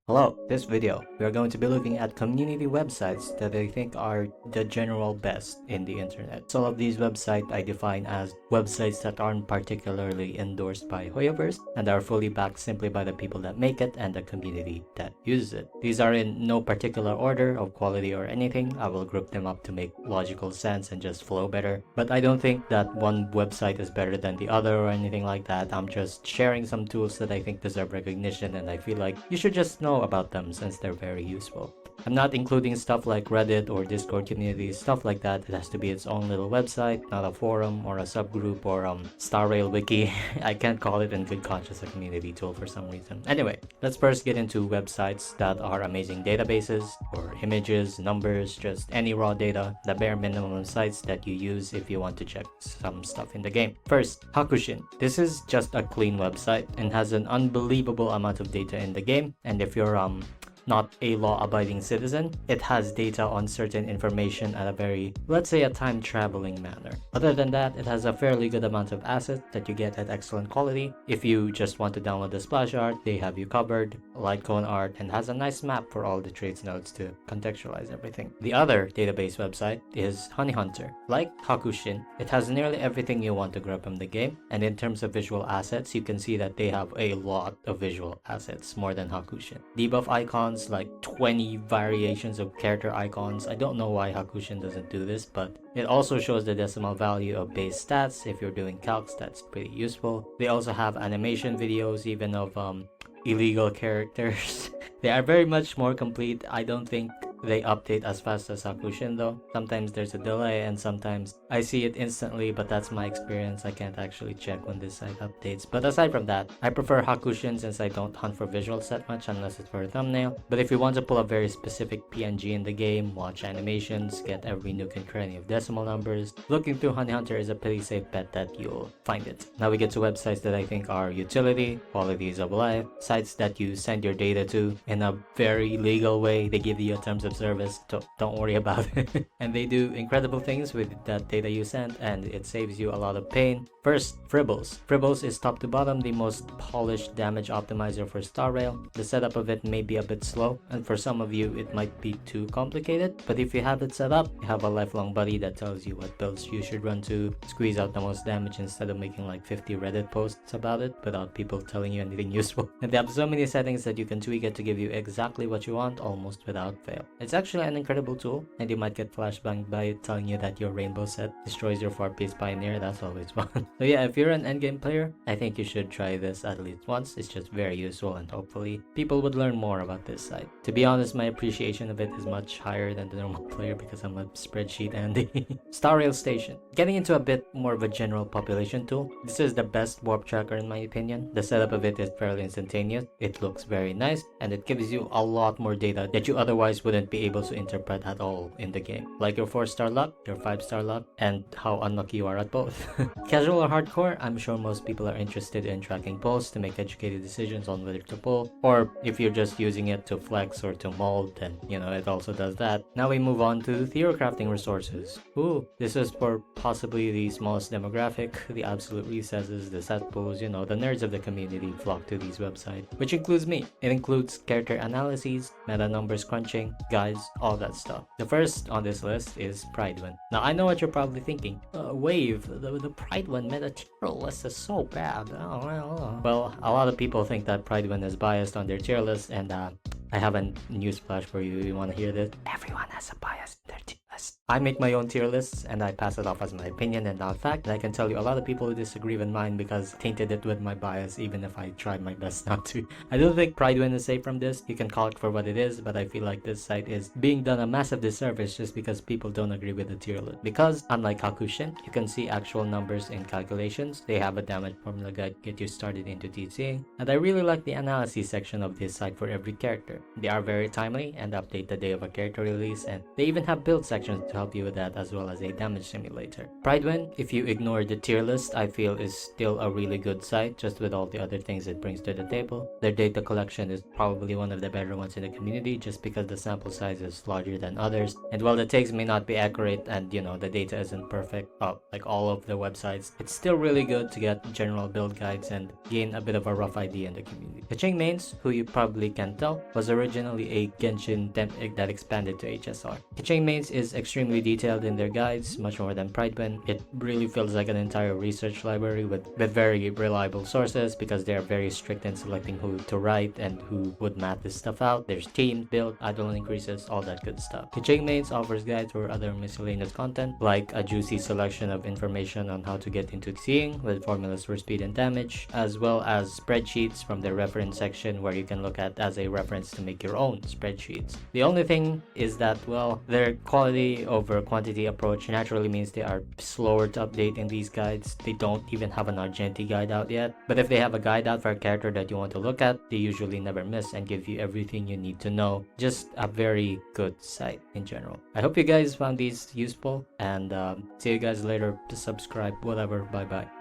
Hello, this video, we are going to be looking at community websites that I think are the general best in the internet. Some of these websites I define as websites that aren't particularly endorsed by Hoyoverse and are fully backed simply by the people that make it and the community that uses it. These are in no particular order of quality or anything. I will group them up to make logical sense and just flow better. But I don't think that one website is better than the other or anything like that. I'm just sharing some tools that I think deserve recognition, and I feel like you should just know about them since they're very useful. I'm not including stuff like Reddit or Discord communities, stuff like that. It has to be its own little website, not a forum or a subgroup or Starrail wiki. I can't call it in good conscience a community tool for some reason. Anyway, let's first get into websites that are amazing databases or images, numbers, just any raw data, the bare minimum sites that you use if you want to check some stuff in the game. First, Hakushin. This is just a clean website and has an unbelievable amount of data in the game, and if you're not a law-abiding citizen, it has data on certain information at a very, let's say, a time-traveling manner. Other than that, it has a fairly good amount of assets that you get at excellent quality. If you just want to download the splash art, they have you covered, Litecoin art, and has a nice map for all the traits nodes to contextualize everything. The other database website is Honey Hunter. Like Hakushin, it has nearly everything you want to grab from the game, and in terms of visual assets, you can see that they have a lot of visual assets, more than Hakushin. Debuff icons, like 20 variations of character icons. I don't know why Hakushin doesn't do this, but it also shows the decimal value of base stats. If you're doing calcs, that's pretty useful. They also have animation videos, even of illegal characters. They are very much more complete. I don't think they update as fast as Hakushin though. Sometimes there's a delay and sometimes I see it instantly, but that's my experience. I can't actually check when this site updates. But aside from that, I prefer Hakushin since I don't hunt for visuals that much unless it's for a thumbnail. But if you want to pull a very specific PNG in the game, watch animations, get every nook and cranny of decimal numbers, looking through Honey Hunter is a pretty safe bet that you'll find it. Now we get to websites that I think are utility, qualities of life, sites that you send your data to in a very legal way. They give you terms of service, don't worry about it. And they do incredible things with that data you send, and it saves you a lot of pain. First, Fribbels. Fribbels is top to bottom the most polished damage optimizer for Starrail. The setup of it may be a bit slow, and for some of you it might be too complicated, but if you have it set up, you have a lifelong buddy that tells you what builds you should run to squeeze out the most damage instead of making like 50 Reddit posts about it without people telling you anything useful. And they have so many settings that you can tweak it to give you exactly what you want almost without fail. It's actually an incredible tool, and you might get flashbanged by it telling you that your rainbow set destroys your 4-piece pioneer. That's always fun. So yeah, if you're an endgame player, I think you should try this at least once. It's just very useful, and hopefully people would learn more about this site. To be honest, my appreciation of it is much higher than the normal player because I'm a spreadsheet Andy. Starrail Station. Getting into a bit more of a general population tool, this is the best warp tracker in my opinion. The setup of it is fairly instantaneous, it looks very nice, and it gives you a lot more data that you otherwise wouldn't be able to interpret at all in the game. Like your 4-star luck, your 5-star luck, and how unlucky you are at both. Casual or hardcore, I'm sure most people are interested in tracking pulls to make educated decisions on whether to pull, or if you're just using it to flex or to mold, then it also does that. Now we move on to theorocrafting resources. Ooh, this is for possibly the smallest demographic, the absolute recesses, the set pools, the nerds of the community flock to these websites, which includes me. It includes character analyses, meta numbers crunching, guides, all that stuff. The first on this list is Prydwen. Now I know what you're probably thinking. Wave, the Prydwen meta tier list is so bad. Well, a lot of people think that Prydwen is biased on their tier list, and I have a newsflash for you. You want to hear this? Everyone has a bias in their tier list. I make my own tier lists and I pass it off as my opinion and not fact, and I can tell you a lot of people who disagree with mine because I tainted it with my bias even if I tried my best not to. I don't think Prydwen is safe from this. You can call it for what it is, but I feel like this site is being done a massive disservice just because people don't agree with the tier list. Because unlike Hakushin, you can see actual numbers in calculations. They have a damage formula guide to get you started into TCing, and I really like the analysis section of this site for every character. They are very timely and update the day of a character release, and they even have build sections sections to help you with that, as well as a damage simulator. Prydwen, if you ignore the tier list, I feel is still a really good site, just with all the other things it brings to the table. Their data collection is probably one of the better ones in the community, just because the sample size is larger than others. And while the takes may not be accurate and the data isn't perfect, like all of the websites, it's still really good to get general build guides and gain a bit of a rough idea in the community. KeqingMains, who you probably can't tell, was originally a Genshin template that expanded to HSR. KeqingMains is extremely detailed in their guides, much more than Prydwen. It really feels like an entire research library with very reliable sources, because they are very strict in selecting who to write and who would map this stuff out. There's team, build, idle increases, all that good stuff. KeqingMains offers guides for other miscellaneous content, like a juicy selection of information on how to get into Xing with formulas for speed and damage, as well as spreadsheets from their reference section where you can look at as a reference to make your own spreadsheets. The only thing is that, well, their quality over quantity approach naturally means they are slower to update in these guides. They don't even have an Argenti guide out yet, but if they have a guide out for a character that you want to look at, they usually never miss and give you everything you need to know. Just a very good site in general. I hope you guys found these useful, and see you guys later. To subscribe, whatever. Bye bye.